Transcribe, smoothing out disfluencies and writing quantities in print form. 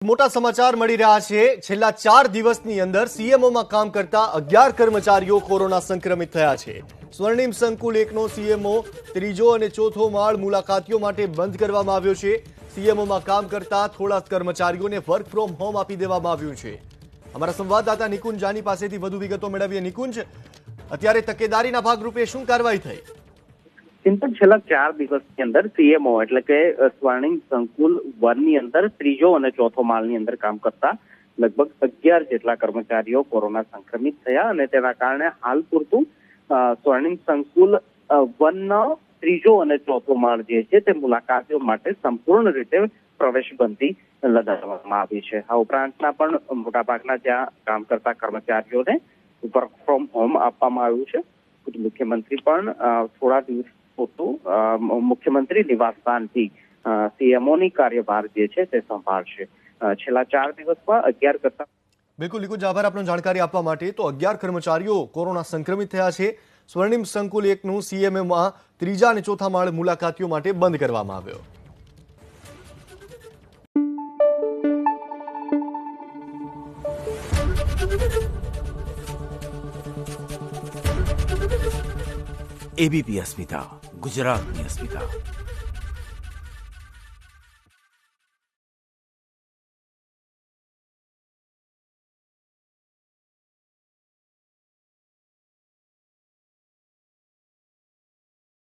મોટા સમાચાર મળી રહ્યા છે। છેલ્લા 4 દિવસની અંદર સીએમઓમાં કામ કરતા 11 કર્મચારીઓ કોરોના સંક્રમિત થયા છે। સ્વર્ણિમ સંકુલ 1નો સીએમઓ ત્રીજો અને ચોથો માળ મુલાકાતીઓ માટે બંધ કરવામાં આવ્યો છે। સીએમઓમાં કામ કરતા થોડા કર્મચારીઓને વર્ક ફ્રોમ હોમ આપી દેવામાં આવ્યું છે। અમારા સંવાદદાતા નિકુંજ જાની પાસેથી વધુ વિગતો મેળવીએ। નિકુંજ, અત્યારે તકેદારીના ભાગરૂપે શું કાર્યવાહી થઈ? चिंतन छेल्ला 4 દિવસની અંદર સીએમઓ એટલે કે સ્વર્ણિમ સંકુલ 1ની અંદર ત્રીજો અને ચોથો માળની અંદર કામ કરતા લગભગ 11 જેટલા કર્મચારીઓ કોરોના સંક્રમિત થયા અને તેના કારણે હાલ પૂરતું સ્વર્ણિમ સંકુલ 1નો ત્રીજો અને ચોથો માળ જે છે તે મુલાકાતીઓ માટે સંપૂર્ણ રીતે પ્રવેશબંધી લગાડવામાં આવી છે। આ ઉપરાંતના પણ મોટાભાગના જ્યાં કામ કરતા કર્મચારીઓને વર્ક ફ્રોમ હોમ આપવામાં આવ્યું છે। મુખ્યમંત્રી પણ થોડા દિવસ मुख्यमंत्री निवास स्थान थी सीएमओनी कार्यभार जे छे ते संभाळशे। छेल्ला 4 દિવસમાં 11 કરતા बिल्कुल निकुंज, आभार आपनो जानकारी आपवा माटे। तो 11 कर्मचारीओ कोरोना संक्रमित थया छे। स्वर्णिम संकुल 1નું સીએમઓમાં ત્રીજા અને ચોથા માળ મુલાકાતીઓ માટે બંધ કરવામાં આવ્યો। एबीपी अस्मिता, गुजरातनी अस्मिता।